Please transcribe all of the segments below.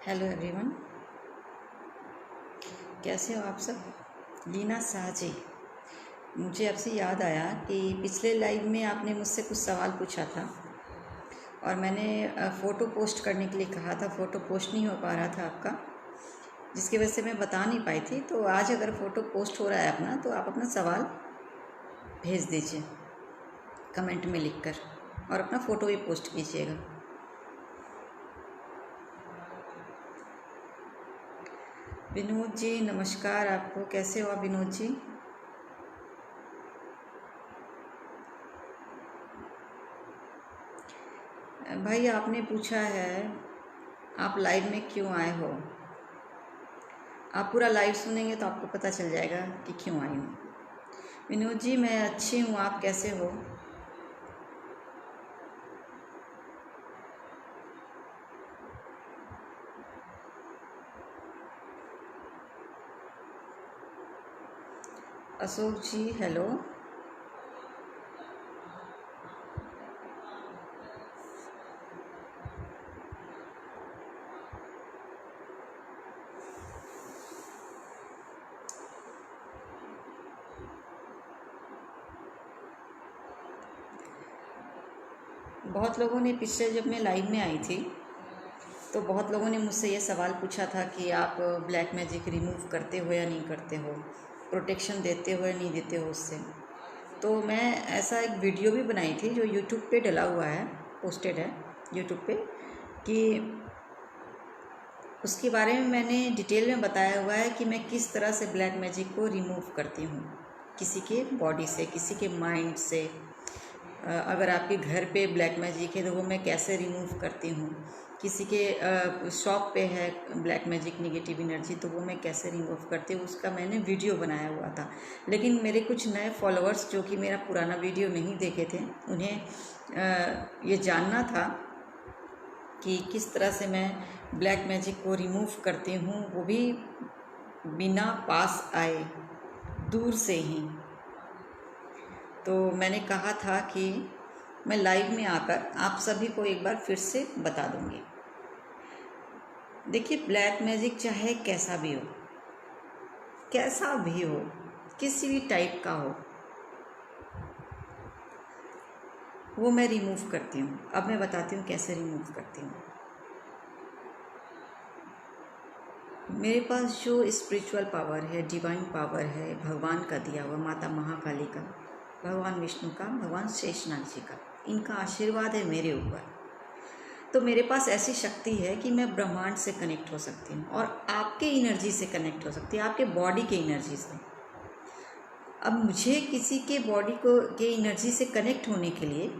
Hello everyone, कैसे हो आप सब। लीना शाह जी, मुझे आपसे याद आया कि पिछले लाइव में आपने मुझसे कुछ सवाल पूछा था और मैंने फ़ोटो पोस्ट करने के लिए कहा था। फ़ोटो पोस्ट नहीं हो पा रहा था आपका, जिसकी वजह से मैं बता नहीं पाई थी। तो आज अगर फ़ोटो पोस्ट हो रहा है अपना, तो आप अपना सवाल भेज दीजिए कमेंट में लिखकर, और अपना फ़ोटो भी पोस्ट कीजिएगा। विनोद जी नमस्कार आपको, कैसे हो आप विनोद जी। भाई आपने पूछा है आप लाइव में क्यों आए हो। आप पूरा लाइव सुनेंगे तो आपको पता चल जाएगा कि क्यों आई हूँ। विनोद जी मैं अच्छी हूँ, आप कैसे हो। अशोक जी हेलो। बहुत लोगों ने पिछले जब मैं लाइव में आई थी तो बहुत लोगों ने मुझसे ये सवाल पूछा था कि आप ब्लैक मैजिक रिमूव करते हो या नहीं करते हो, प्रोटेक्शन देते हो या नहीं देते हो उससे। तो मैं ऐसा एक वीडियो भी बनाई थी जो यूट्यूब पे डला हुआ है, पोस्टेड है यूट्यूब पे, कि उसके बारे में मैंने डिटेल में बताया हुआ है कि मैं किस तरह से ब्लैक मैजिक को रिमूव करती हूँ किसी के बॉडी से, किसी के माइंड से। अगर आपके घर पे ब्लैक मैजिक है तो वो मैं कैसे रिमूव करती हूँ। किसी के शॉप पे है ब्लैक मैजिक नेगेटिव एनर्जी, तो वो मैं कैसे रिमूव करती हूँ, उसका मैंने वीडियो बनाया हुआ था। लेकिन मेरे कुछ नए फॉलोअर्स जो कि मेरा पुराना वीडियो नहीं देखे थे, उन्हें ये जानना था कि किस तरह से मैं ब्लैक मैजिक को रिमूव करती हूँ, वो भी बिना पास आए, दूर से ही। तो मैंने कहा था कि मैं लाइव में आकर आप सभी को एक बार फिर से बता दूंगी। देखिए, ब्लैक मैजिक चाहे कैसा भी हो, कैसा भी हो, किसी भी टाइप का हो, वो मैं रिमूव करती हूँ। अब मैं बताती हूँ कैसे रिमूव करती हूँ। मेरे पास जो स्पिरिचुअल पावर है, डिवाइन पावर है, भगवान का दिया हुआ, माता महाकाली का, भगवान विष्णु का, भगवान शेषनाग जी का, इनका आशीर्वाद है मेरे ऊपर। तो मेरे पास ऐसी शक्ति है कि मैं ब्रह्मांड से कनेक्ट हो सकती हूँ और आपके एनर्जी से कनेक्ट हो सकती है, आपके बॉडी के एनर्जी से। अब मुझे किसी के बॉडी को के एनर्जी से कनेक्ट होने के लिए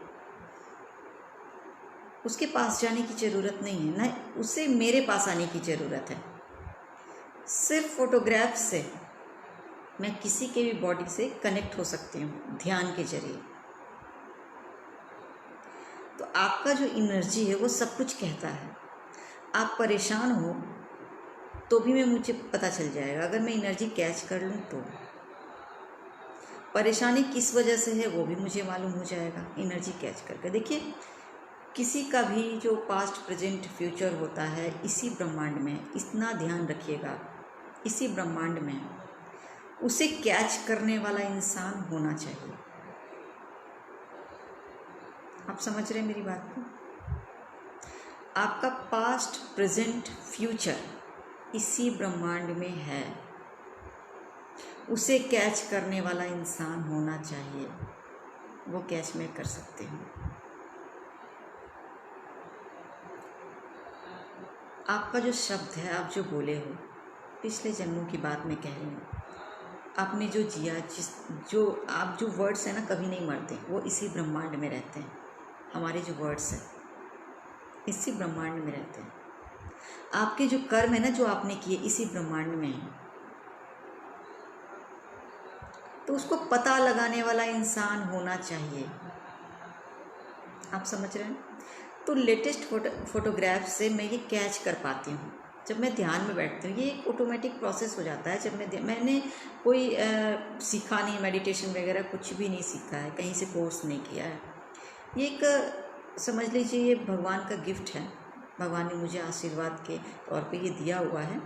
उसके पास जाने की ज़रूरत नहीं है, ना उसे मेरे पास आने की ज़रूरत है। सिर्फ फोटोग्राफ से मैं किसी के भी बॉडी से कनेक्ट हो सकती हूँ ध्यान के जरिए। तो आपका जो एनर्जी है वो सब कुछ कहता है। आप परेशान हो तो भी मुझे पता चल जाएगा, अगर मैं एनर्जी कैच कर लूँ तो। परेशानी किस वजह से है वो भी मुझे मालूम हो जाएगा एनर्जी कैच करके। देखिए, किसी का भी जो पास्ट प्रेजेंट फ्यूचर होता है इसी ब्रह्मांड में, इतना ध्यान रखिएगा, इसी ब्रह्मांड में उसे कैच करने वाला इंसान होना चाहिए। आप समझ रहे हैं मेरी बात को। आपका पास्ट प्रेजेंट फ्यूचर इसी ब्रह्मांड में है, उसे कैच करने वाला इंसान होना चाहिए। वो कैच मैं कर सकती हूँ। आपका जो शब्द है, आप जो बोले हो, पिछले जन्मों की बात मैं कह रही हूँ। आपने जो जिया, आप जो वर्ड्स हैं ना, कभी नहीं मरते, वो इसी ब्रह्मांड में रहते हैं। हमारे जो वर्ड्स हैं इसी ब्रह्मांड में रहते हैं। आपके जो कर्म है ना, जो आपने किए, इसी ब्रह्मांड में है। तो उसको पता लगाने वाला इंसान होना चाहिए। आप समझ रहे हैं। तो लेटेस्ट फोटोग्राफ से मैं ये कैच कर पाती हूँ जब मैं ध्यान में बैठती हूँ। ये एक ऑटोमेटिक प्रोसेस हो जाता है। जब मैंने कोई सीखा नहीं, मेडिटेशन वगैरह कुछ भी नहीं सीखा है, कहीं से कोर्स नहीं किया है। ये एक समझ लीजिए ये भगवान का गिफ्ट है भगवान ने मुझे आशीर्वाद के तौर पे ये दिया हुआ है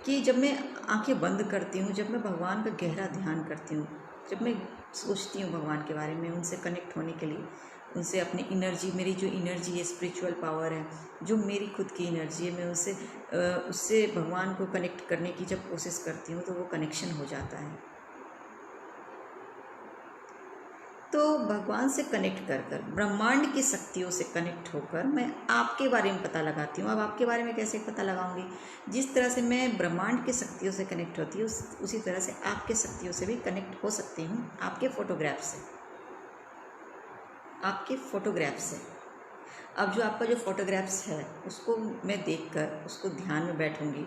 कि जब मैं आंखें बंद करती हूँ, जब मैं भगवान का गहरा ध्यान करती हूँ, जब मैं सोचती हूँ भगवान के बारे में, उनसे कनेक्ट होने के लिए, उनसे अपनी एनर्जी, मेरी जो एनर्जी है, स्पिरिचुअल पावर है, जो मेरी खुद की एनर्जी है, मैं उससे भगवान को कनेक्ट करने की जब कोशिश करती हूँ तो वो कनेक्शन हो जाता है। तो भगवान से कनेक्ट कर कर, ब्रह्मांड की शक्तियों से कनेक्ट होकर मैं आपके बारे में पता लगाती हूँ। अब आपके बारे में कैसे पता लगाऊंगी? जिस तरह से मैं ब्रह्मांड की शक्तियों से कनेक्ट होती हूँ, उसी तरह से आपके शक्तियों से भी कनेक्ट हो सकती हूँ, आपके फोटोग्राफ से, आपके फोटोग्राफ से। अब जो आपका जो फोटोग्राफ्स है उसको मैं देखकर उसको ध्यान में बैठूंगी,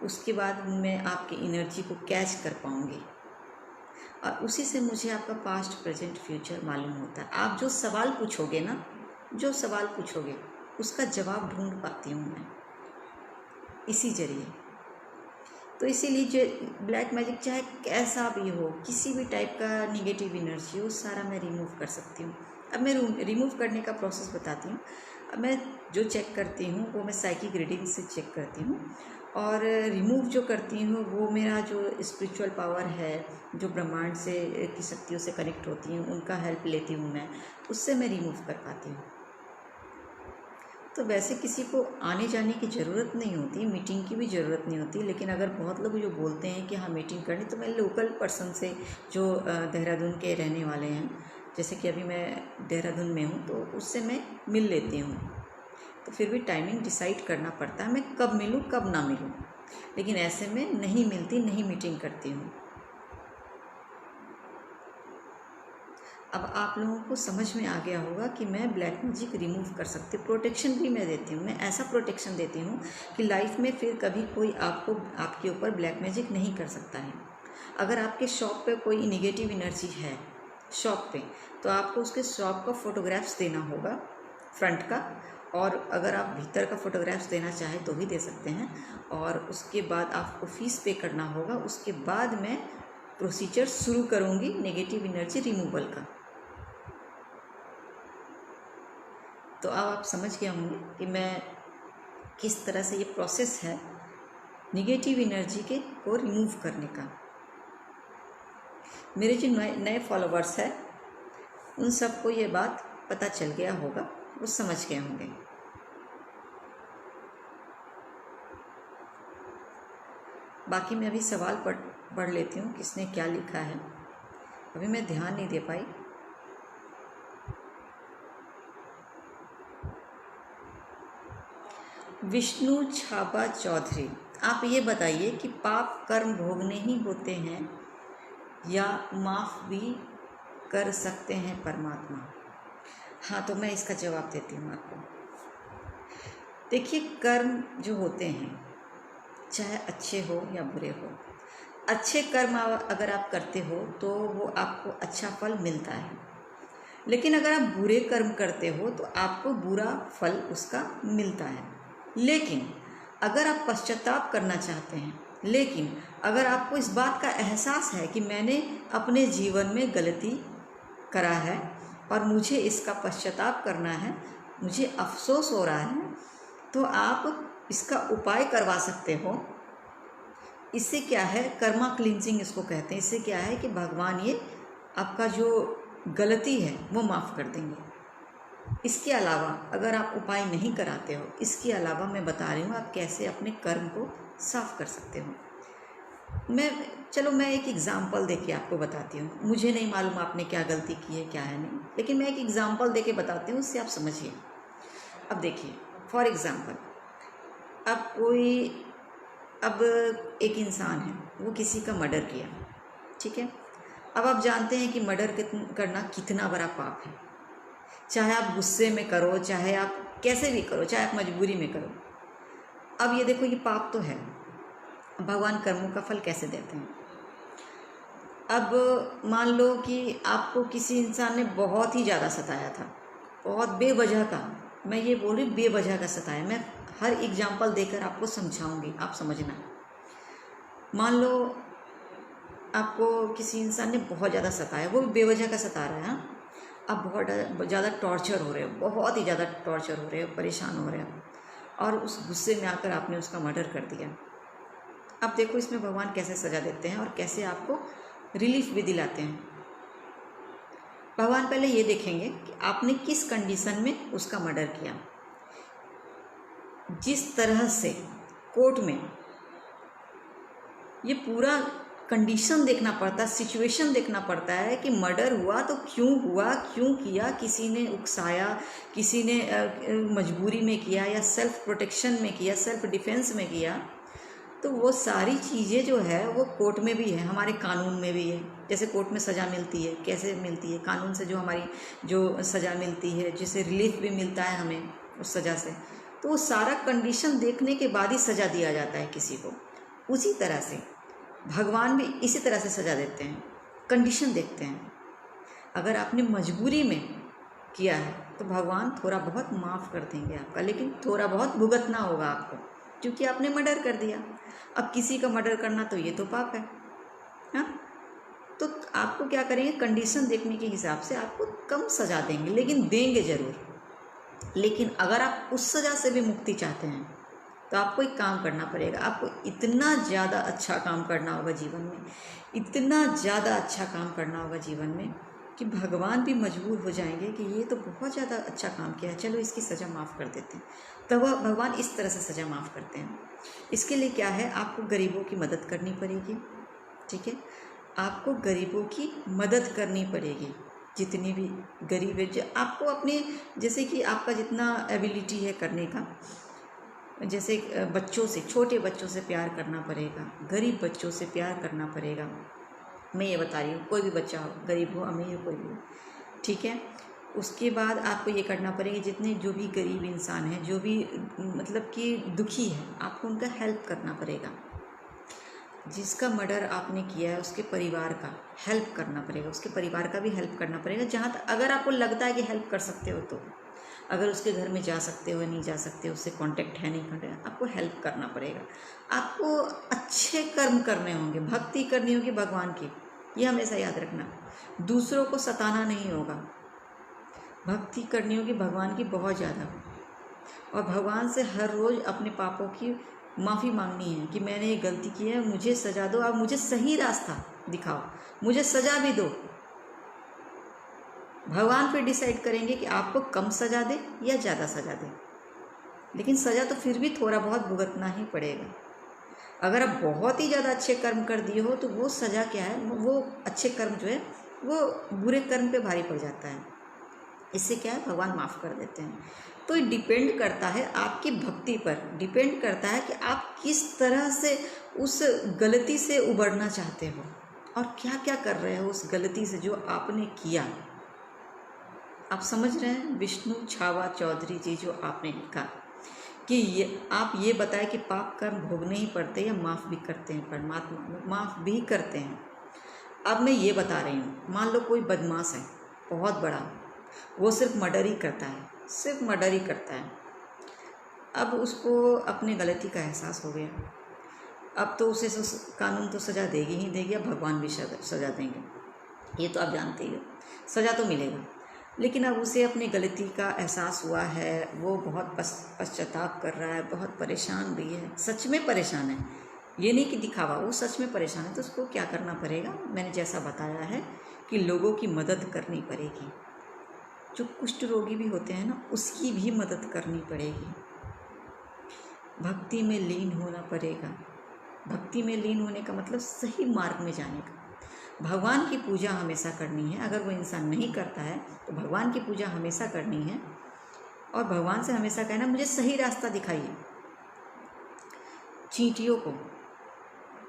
उसके बाद मैं आपकी एनर्जी को कैच कर पाऊंगी और उसी से मुझे आपका पास्ट, प्रेजेंट, फ्यूचर मालूम होता है। आप जो सवाल पूछोगे ना, जो सवाल पूछोगे उसका जवाब ढूंढ पाती हूँ मैं इसी जरिए। तो इसीलिए जो ब्लैक मैजिक चाहे कैसा भी हो, किसी भी टाइप का निगेटिव एनर्जी हो, सारा मैं रिमूव कर सकती हूँ। अब मैं रिमूव करने का प्रोसेस बताती हूँ। अब मैं जो चेक करती हूँ वो मैं साइकिक रीडिंग से चेक करती हूँ, और रिमूव जो करती हूँ वो मेरा जो स्पिरिचुअल पावर है, जो ब्रह्मांड से की शक्तियों से कनेक्ट होती हूँ, उनका हेल्प लेती हूँ मैं, उससे मैं रिमूव कर पाती हूँ। तो वैसे किसी को आने जाने की ज़रूरत नहीं होती, मीटिंग की भी ज़रूरत नहीं होती। लेकिन अगर बहुत लोग जो बोलते हैं कि हाँ मीटिंग करनी, तो मैं लोकल पर्सन से जो देहरादून के रहने वाले हैं, जैसे कि अभी मैं देहरादून में हूँ, तो उससे मैं मिल लेती हूँ। तो फिर भी टाइमिंग डिसाइड करना पड़ता है, मैं कब मिलूँ कब ना मिलूँ, लेकिन ऐसे में नहीं मिलती, नहीं मीटिंग करती हूँ। अब आप लोगों को समझ में आ गया होगा कि मैं ब्लैक मैजिक रिमूव कर सकती हूँ। प्रोटेक्शन भी मैं देती हूँ, मैं ऐसा प्रोटेक्शन देती हूँ कि लाइफ में फिर कभी कोई आपको, आपके ऊपर ब्लैक मैजिक नहीं कर सकता है। अगर आपके शॉप पे कोई नेगेटिव एनर्जी है शॉप पे, तो आपको उसके शॉप का फ़ोटोग्राफ्स देना होगा, फ्रंट का, और अगर आप भीतर का फ़ोटोग्राफ्स देना चाहें तो भी दे सकते हैं। और उसके बाद आपको फ़ीस पे करना होगा। उसके बाद मैं प्रोसीजर शुरू करूँगी नेगेटिव एनर्जी रिमूवल का। तो अब आप समझ गए होंगे कि मैं किस तरह से ये प्रोसेस है निगेटिव एनर्जी के को रिमूव करने का। मेरे जो नए फॉलोवर्स हैं उन सबको ये बात पता चल गया होगा, वो समझ गए होंगे। बाकी मैं अभी सवाल पढ़ लेती हूँ किसने क्या लिखा है। अभी मैं ध्यान नहीं दे पाई। विष्णु छाबा चौधरी, आप ये बताइए कि पाप कर्म भोगने ही होते हैं या माफ़ भी कर सकते हैं परमात्मा? हाँ, तो मैं इसका जवाब देती हूँ आपको। देखिए, कर्म जो होते हैं चाहे अच्छे हो या बुरे हो, अच्छे कर्म अगर आप करते हो तो वो आपको अच्छा फल मिलता है। लेकिन अगर आप बुरे कर्म करते हो तो आपको बुरा फल उसका मिलता है। लेकिन अगर आप पश्चाताप करना चाहते हैं, लेकिन अगर आपको इस बात का एहसास है कि मैंने अपने जीवन में गलती करा है और मुझे इसका पश्चाताप करना है, मुझे अफसोस हो रहा है, तो आप इसका उपाय करवा सकते हो। इससे क्या है, कर्मा क्लिनजिंग इसको कहते हैं। इससे क्या है कि भगवान ये आपका जो गलती है वो माफ़ कर देंगे। इसके अलावा अगर आप उपाय नहीं कराते हो, इसके अलावा मैं बता रही हूँ आप कैसे अपने कर्म को साफ कर सकते हो। मैं एक एग्ज़ाम्पल देके आपको बताती हूँ। मुझे नहीं मालूम आपने क्या गलती की है क्या है नहीं, लेकिन मैं एक एग्ज़ाम्पल देके बताती हूँ, उससे आप समझिए। अब देखिए, फॉर एग्ज़ाम्पल, अब एक इंसान है, वो किसी का मर्डर किया, ठीक है। अब आप जानते हैं कि मर्डर करना कितना बड़ा पाप है। चाहे आप गुस्से में करो, चाहे आप कैसे भी करो, चाहे आप मजबूरी में करो। अब ये देखो, ये पाप तो है। भगवान कर्मों का फल कैसे देते हैं? अब मान लो कि आपको किसी इंसान ने बहुत ही ज़्यादा सताया था, बहुत बेवजह का, मैं ये बोल रही बेवजह का सताया। मैं हर एग्जाम्पल देकर आपको समझाऊंगी, आप समझना। मान लो आपको किसी इंसान ने बहुत ज़्यादा सताया, वो भी बेवजह का सता रहा है, हाँ? आप बहुत ज़्यादा टॉर्चर हो रहे हो, बहुत ही ज़्यादा टॉर्चर हो रहे हो, परेशान हो रहे हो, और उस गुस्से में आकर आपने उसका मर्डर कर दिया। अब देखो इसमें भगवान कैसे सज़ा देते हैं और कैसे आपको रिलीफ भी दिलाते हैं। भगवान पहले ये देखेंगे कि आपने किस कंडीशन में उसका मर्डर किया। जिस तरह से कोर्ट में ये पूरा कंडीशन देखना पड़ता है, सिचुएशन देखना पड़ता है कि मर्डर हुआ तो क्यों हुआ, क्यों किया, किसी ने उकसाया, किसी ने मजबूरी में किया या सेल्फ प्रोटेक्शन में किया, सेल्फ डिफेंस में किया। तो वो सारी चीज़ें जो है वो कोर्ट में भी है, हमारे कानून में भी है। जैसे कोर्ट में सज़ा मिलती है, कैसे मिलती है, कानून से जो हमारी जो सज़ा मिलती है, जिससे रिलीफ भी मिलता है हमें उस सज़ा से, तो वो सारा कंडीशन देखने के बाद ही सज़ा दिया जाता है किसी को। उसी तरह से भगवान भी इसी तरह से सज़ा देते हैं, कंडीशन देखते हैं। अगर आपने मजबूरी में किया है तो भगवान थोड़ा बहुत माफ़ कर देंगे आपका, लेकिन थोड़ा बहुत भुगतना होगा आपको, क्योंकि आपने मर्डर कर दिया। अब किसी का मर्डर करना तो ये तो पाप है, हाँ। तो आपको क्या करेंगे, कंडीशन देखने के हिसाब से आपको कम सज़ा देंगे, लेकिन देंगे ज़रूर। लेकिन अगर आप उस सज़ा से भी मुक्ति चाहते हैं तो आपको एक काम करना पड़ेगा। आपको इतना ज़्यादा अच्छा काम करना होगा जीवन में, इतना ज़्यादा अच्छा काम करना होगा जीवन में कि भगवान भी मजबूर हो जाएंगे कि ये तो बहुत ज़्यादा अच्छा काम किया है, चलो इसकी सज़ा माफ़ कर देते हैं। तब वह भगवान इस तरह से सज़ा माफ़ करते हैं। इसके लिए क्या है, आपको गरीबों की मदद करनी पड़ेगी, ठीक है। आपको गरीबों की मदद करनी पड़ेगी, जितनी भी गरीब है, जो आपको अपने, जैसे कि आपका जितना एबिलिटी है करने का, जैसे बच्चों से, छोटे बच्चों से प्यार करना पड़ेगा, गरीब बच्चों से प्यार करना पड़ेगा। मैं ये बता रही हूँ, कोई भी बच्चा हो, गरीब हो अमीर हो, कोई भी हो, ठीक है। उसके बाद आपको ये करना पड़ेगा, जितने जो भी गरीब इंसान हैं, जो भी मतलब कि दुखी है, आपको उनका हेल्प करना पड़ेगा। जिसका मर्डर आपने किया है उसके परिवार का हेल्प करना पड़ेगा, उसके परिवार का भी हेल्प करना पड़ेगा। जहाँ तक अगर आपको लगता है कि हेल्प कर सकते हो, तो अगर उसके घर में जा सकते हो, नहीं जा सकते, उससे कांटेक्ट है, नहीं कांटेक्ट, आपको हेल्प करना पड़ेगा। आपको अच्छे कर्म करने होंगे, भक्ति करनी होगी भगवान की, ये हमेशा याद रखना। दूसरों को सताना नहीं होगा, भक्ति करनी होगी भगवान की बहुत ज़्यादा, और भगवान से हर रोज़ अपने पापों की माफ़ी मांगनी है कि मैंने ये गलती की है, मुझे सजा दो, अब मुझे सही रास्ता दिखाओ, मुझे सजा भी दो। भगवान फिर डिसाइड करेंगे कि आपको कम सजा दे या ज़्यादा सजा दे, लेकिन सज़ा तो फिर भी थोड़ा बहुत भुगतना ही पड़ेगा। अगर आप बहुत ही ज़्यादा अच्छे कर्म कर दिए हो तो वो सज़ा क्या है, वो अच्छे कर्म जो है वो बुरे कर्म पे भारी पड़ जाता है। इससे क्या है, भगवान माफ़ कर देते हैं। तो ये डिपेंड करता है आपकी भक्ति पर, डिपेंड करता है कि आप किस तरह से उस गलती से उबरना चाहते हो और क्या क्या कर रहे हो उस गलती से जो आपने किया। आप समझ रहे हैं, विष्णु छावा चौधरी जी जो आपने लिखा कि आप ये बताएं कि पाप कर्म भोगने ही पड़ते या माफ़ भी करते हैं, परमात्मा माफ़ भी करते हैं। अब मैं ये बता रही हूँ, मान लो कोई बदमाश है बहुत बड़ा, वो सिर्फ मर्डर ही करता है, सिर्फ मर्डर ही करता है। अब उसको अपने गलती का एहसास हो गया, अब तो उसे कानून तो सज़ा देगी ही देगी, अब भगवान भी सज़ा देंगे, ये तो आप जानते ही हो, सज़ा तो मिलेगा। लेकिन अब उसे अपनी गलती का एहसास हुआ है, वो बहुत पश्चाताप कर रहा है, बहुत परेशान भी है, सच में परेशान है, ये नहीं कि दिखावा, वो सच में परेशान है। तो उसको क्या करना पड़ेगा, मैंने जैसा बताया है कि लोगों की मदद करनी पड़ेगी। जो कुष्ठ रोगी भी होते हैं ना, उसकी भी मदद करनी पड़ेगी। भक्ति में लीन होना पड़ेगा। भक्ति में लीन होने का मतलब सही मार्ग में जाने का। भगवान की पूजा हमेशा करनी है। अगर वो इंसान नहीं करता है तो भगवान की पूजा हमेशा करनी है और भगवान से हमेशा कहना, मुझे सही रास्ता दिखाइए। चींटियों को,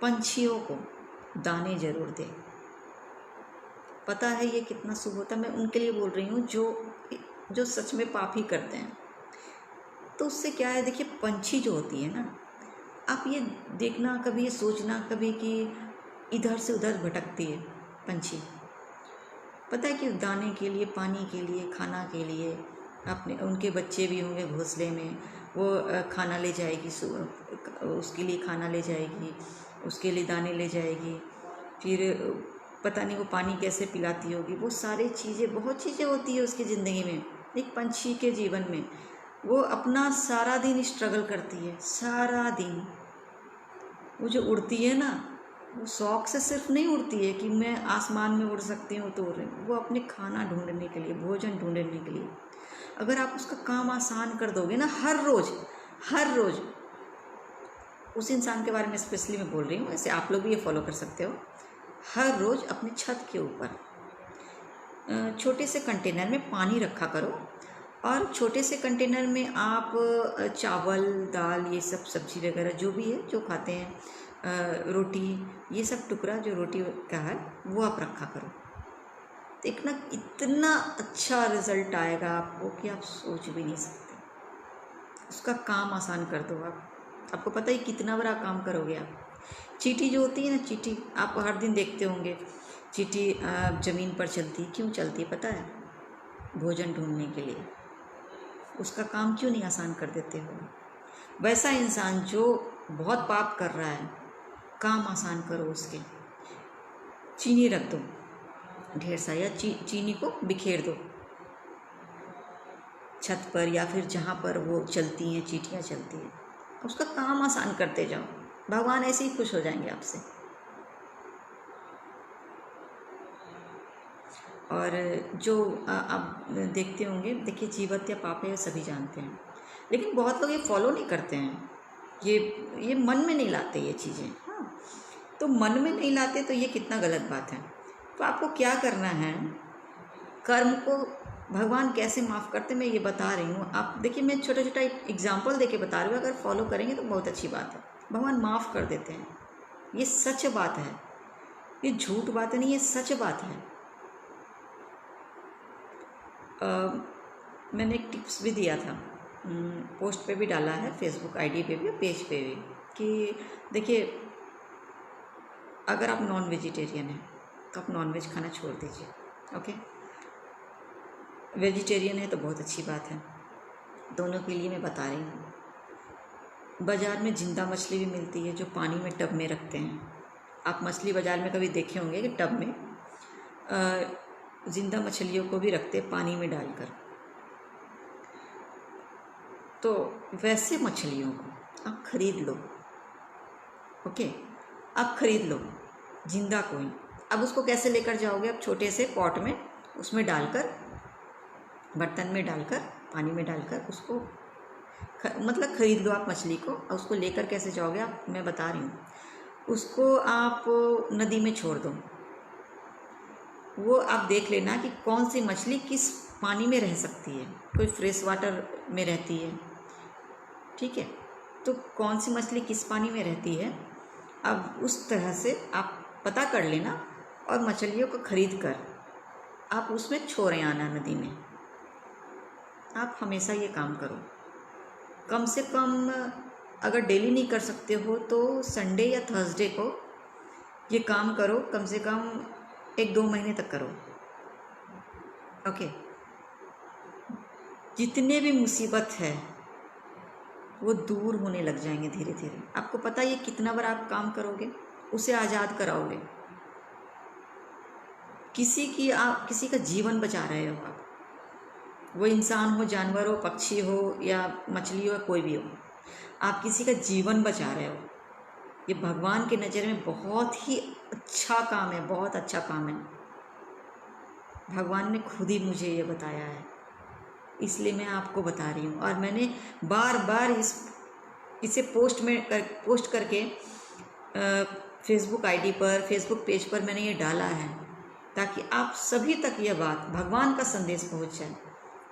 पंछियों को दाने जरूर दे। पता है ये कितना शुभ होता है, मैं उनके लिए बोल रही हूँ जो सच में पाप ही करते हैं। तो उससे क्या है, देखिए पंछी जो होती है ना, आप ये देखना, कभी ये सोचना कभी कि इधर से उधर भटकती है पंछी, पता है कि दाने के लिए, पानी के लिए, खाना के लिए, अपने उनके बच्चे भी होंगे घोंसले में, वो खाना ले जाएगी, उसके लिए खाना ले जाएगी, उसके लिए दाने ले जाएगी, फिर पता नहीं वो पानी कैसे पिलाती होगी, वो सारी चीज़ें, बहुत चीज़ें होती है उसकी ज़िंदगी में, एक पंछी के जीवन में। वो अपना सारा दिन स्ट्रगल करती है, सारा दिन। वो जो उड़ती है ना, वो शौक से सिर्फ नहीं उड़ती है कि मैं आसमान में उड़ सकती हूँ तो उड़ रही हूँ। वो अपने खाना ढूंढने के लिए, भोजन ढूंढने के लिए, अगर आप उसका काम आसान कर दोगे ना, हर रोज़ उस इंसान के बारे में स्पेशली मैं बोल रही हूँ, ऐसे आप लोग भी ये फॉलो कर सकते हो। हर रोज़ अपनी छत के ऊपर छोटे से कंटेनर में पानी रखा करो, और छोटे से कंटेनर में आप चावल दाल ये सब सब्जी वगैरह जो भी है जो खाते हैं, रोटी, ये सब टुकड़ा जो रोटी का है वो आप रखा करो। देखना इतना अच्छा रिज़ल्ट आएगा आपको कि आप सोच भी नहीं सकते। उसका काम आसान कर दो आप, आपको पता ही कितना बड़ा काम करोगे आप। चींटी जो होती है ना, चींटी आप हर दिन देखते होंगे, चींटी ज़मीन पर चलती, क्यों चलती है पता है? भोजन ढूंढने के लिए। उसका काम क्यों नहीं आसान कर देते हो? वैसा इंसान जो बहुत पाप कर रहा है, काम आसान करो उसके। चीनी रख दो ढेर सारी, या चीनी को बिखेर दो छत पर, या फिर जहाँ पर वो चलती हैं, चींटियाँ चलती हैं, उसका काम आसान करते जाओ। भगवान ऐसे ही खुश हो जाएंगे आपसे। और जो आप देखते होंगे, देखिए जीवत या पाप है सभी जानते हैं, लेकिन बहुत लोग ये फॉलो नहीं करते हैं, ये मन में नहीं लाते ये चीज़ें। हाँ, तो मन में नहीं लाते तो ये कितना गलत बात है। तो आपको क्या करना है, कर्म को भगवान कैसे माफ़ करते मैं ये बता रही हूँ। आप देखिए, मैं छोटा छोटा एग्जाम्पल दे के बता रही हूँ, अगर फॉलो करेंगे तो बहुत अच्छी बात है। भगवान माफ़ कर देते हैं, ये सच बात है, ये झूठ बात नहीं, ये सच बात है। मैंने एक टिप्स भी दिया था, पोस्ट पे भी डाला है, फेसबुक आईडी पे भी, पेज पे भी, कि देखिए अगर आप नॉन वेजिटेरियन हैं तो आप नॉन वेज खाना छोड़ दीजिए, ओके। वेजिटेरियन है तो बहुत अच्छी बात है, दोनों के लिए मैं बता रही हूँ। बाज़ार में ज़िंदा मछली भी मिलती है जो पानी में टब में रखते हैं। आप मछली बाज़ार में कभी देखे होंगे कि टब में ज़िंदा मछलियों को भी रखते पानी में डालकर। तो वैसे मछलियों को आप ख़रीद लो, ओके, आप ख़रीद लो जिंदा को ही। अब उसको कैसे लेकर जाओगे? आप छोटे से पॉट में उसमें डालकर, बर्तन में डालकर, पानी में डालकर उसको मतलब ख़रीद लो आप मछली को। और उसको लेकर कैसे जाओगे आप, मैं बता रही हूँ। उसको आप नदी में छोड़ दो, वो आप देख लेना कि कौन सी मछली किस पानी में रह सकती है। कोई फ्रेश वाटर में रहती है, ठीक है, तो कौन सी मछली किस पानी में रहती है, अब उस तरह से आप पता कर लेना, और मछलियों को ख़रीद कर आप उसमें छोड़े आना नदी में। आप हमेशा ये काम करो, कम से कम अगर डेली नहीं कर सकते हो तो संडे या थर्सडे को ये काम करो, कम से कम 1-2 महीने तक करो, ओके। जितने भी मुसीबत है वो दूर होने लग जाएंगे धीरे धीरे। आपको पता है ये कितना बड़ा आप काम करोगे, उसे आज़ाद कराओगे, किसी का जीवन बचा रहे हो आप। वो इंसान हो, जानवर हो, पक्षी हो या मछली हो, कोई भी हो, आप किसी का जीवन बचा रहे हो। ये भगवान की नज़र में बहुत ही अच्छा काम है, बहुत अच्छा काम है। भगवान ने खुद ही मुझे ये बताया है, इसलिए मैं आपको बता रही हूँ। और मैंने बार बार इसे पोस्ट करके फेसबुक आईडी पर, फेसबुक पेज पर मैंने ये डाला है, ताकि आप सभी तक यह बात, भगवान का संदेश पहुँच जाए।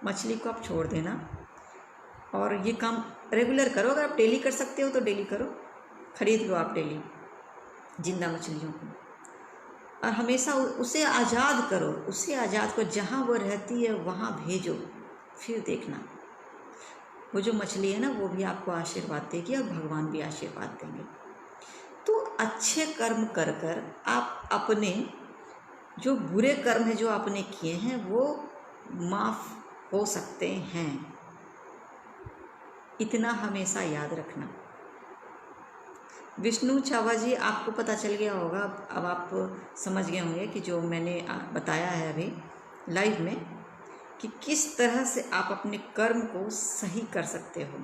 मछली को आप छोड़ देना और ये काम रेगुलर करो। अगर आप डेली कर सकते हो तो डेली करो, ख़रीद लो आप डेली जिंदा मछलियों को, और हमेशा उसे आज़ाद करो, उसे आज़ाद करो, जहाँ वो रहती है वहाँ भेजो। फिर देखना वो जो मछली है ना, वो भी आपको आशीर्वाद देगी और भगवान भी आशीर्वाद देंगे। तो अच्छे कर्म कर कर आप अपने जो बुरे कर्म है जो आपने किए हैं वो माफ़ हो सकते हैं, इतना हमेशा याद रखना। विष्णु छावा जी, आपको पता चल गया होगा, अब आप समझ गए होंगे कि जो मैंने बताया है अभी लाइव में, कि किस तरह से आप अपने कर्म को सही कर सकते हो।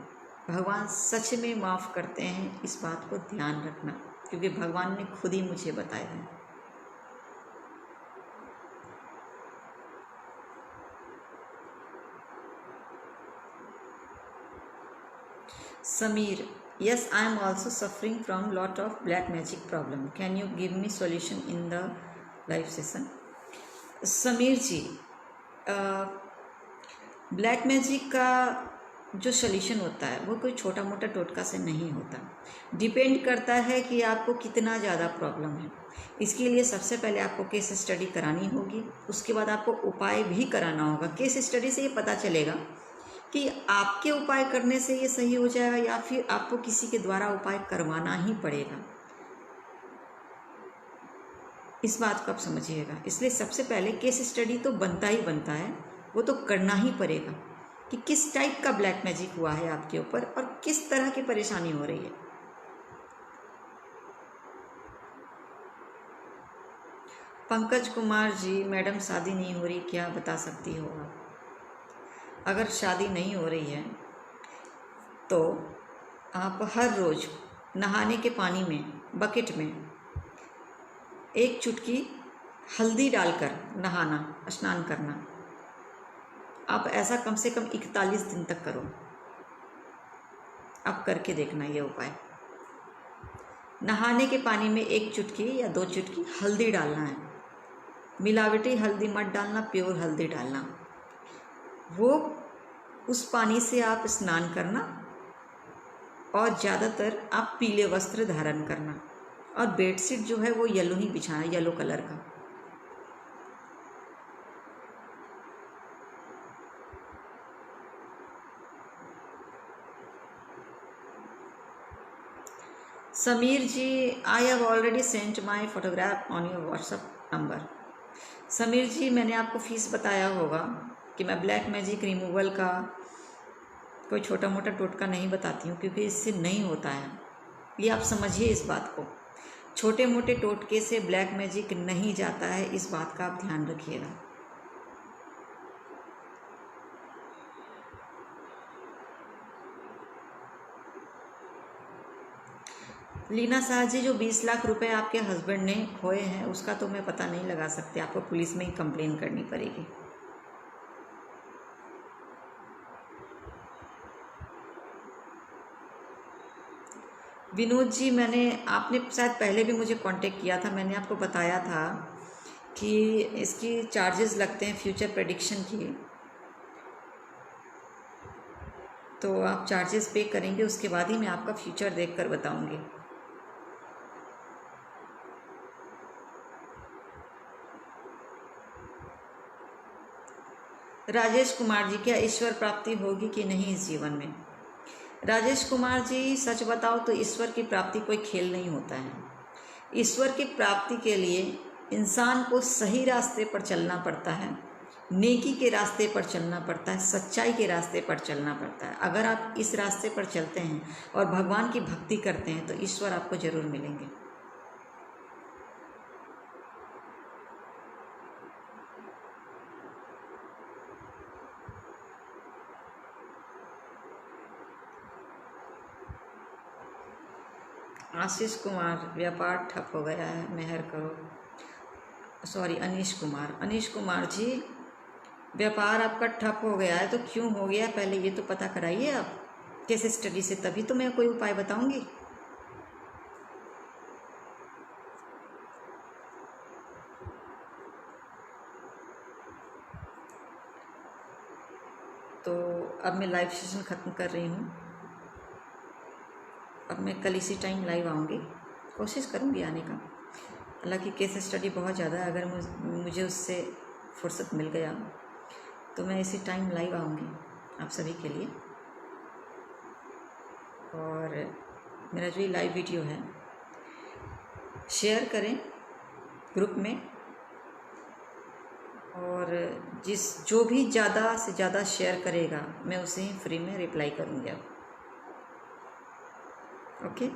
भगवान सच में माफ़ करते हैं, इस बात को ध्यान रखना, क्योंकि भगवान ने खुद ही मुझे बताया है। Sameer, yes, I am also suffering from lot of black magic problem. Can you give me solution in the live session? Sameer ji, black magic का जो सॉल्यूशन होता है वो कोई छोटा मोटा टोटका से नहीं होता। डिपेंड करता है कि आपको कितना ज़्यादा प्रॉब्लम है। इसके लिए सबसे पहले आपको केस स्टडी करानी होगी, उसके बाद आपको उपाय भी कराना होगा। केस स्टडी से ये पता चलेगा कि आपके उपाय करने से ये सही हो जाएगा या फिर आपको किसी के द्वारा उपाय करवाना ही पड़ेगा। इस बात को आप समझिएगा। इसलिए सबसे पहले केस स्टडी तो बनता ही बनता है, वो तो करना ही पड़ेगा कि किस टाइप का ब्लैक मैजिक हुआ है आपके ऊपर और किस तरह की परेशानी हो रही है। पंकज कुमार जी, मैडम शादी नहीं हो रही, क्या बता सकती हो आप? अगर शादी नहीं हो रही है तो आप हर रोज़ नहाने के पानी में, बकेट में 1 चुटकी हल्दी डालकर नहाना, स्नान करना। आप ऐसा कम से कम 41 दिन तक करो। आप करके देखना ये उपाय। नहाने के पानी में 1 चुटकी या 2 चुटकी हल्दी डालना है। मिलावटी हल्दी मत डालना, प्योर हल्दी डालना। वो उस पानी से आप स्नान करना और ज़्यादातर आप पीले वस्त्र धारण करना और बेडशीट जो है वो येलो ही बिछाना, येलो कलर का। Sameer ji, I have already sent my photograph on your WhatsApp number. Sameer ji, मैंने आपको फीस बताया होगा कि मैं ब्लैक मैजिक रिमूवल का कोई छोटा मोटा टोटका नहीं बताती हूँ, क्योंकि इससे नहीं होता है। ये आप समझिए इस बात को। छोटे मोटे टोटके से ब्लैक मैजिक नहीं जाता है, इस बात का आप ध्यान रखिएगा। लीना शाह जी, जो 20 लाख रुपए आपके हस्बैंड ने खोए हैं उसका तो मैं पता नहीं लगा सकती, आपको पुलिस में ही कंप्लेन करनी पड़ेगी। विनोद जी, आपने शायद पहले भी मुझे कांटेक्ट किया था, मैंने आपको बताया था कि इसकी चार्जेस लगते हैं फ्यूचर प्रेडिक्शन की, तो आप चार्जेस पे करेंगे, उसके बाद ही मैं आपका फ्यूचर देखकर बताऊंगी। राजेश कुमार जी, क्या ईश्वर प्राप्ति होगी कि नहीं इस जीवन में? राजेश कुमार जी, सच बताओ तो ईश्वर की प्राप्ति कोई खेल नहीं होता है। ईश्वर की प्राप्ति के लिए इंसान को सही रास्ते पर चलना पड़ता है, नेकी के रास्ते पर चलना पड़ता है, सच्चाई के रास्ते पर चलना पड़ता है। अगर आप इस रास्ते पर चलते हैं और भगवान की भक्ति करते हैं तो ईश्वर आपको जरूर मिलेंगे। आशीष कुमार, व्यापार ठप हो गया है, मेहर करो। सॉरी, अनीश कुमार जी, व्यापार आपका ठप हो गया है तो क्यों हो गया, पहले ये तो पता कराइए आप केस स्टडी से, तभी तो मैं कोई उपाय बताऊंगी। तो अब मैं लाइव सेशन ख़त्म कर रही हूँ। अब मैं कल इसी टाइम लाइव आऊँगी, कोशिश करूँगी आने का। हालांकि केस स्टडी बहुत ज़्यादा है, अगर मुझे उससे फुर्सत मिल गया तो मैं इसी टाइम लाइव आऊँगी आप सभी के लिए। और मेरा जो ये लाइव वीडियो है शेयर करें ग्रुप में, और जो भी ज़्यादा से ज़्यादा शेयर करेगा मैं उसे ही फ्री में रिप्लाई करूँगी। अब ओके।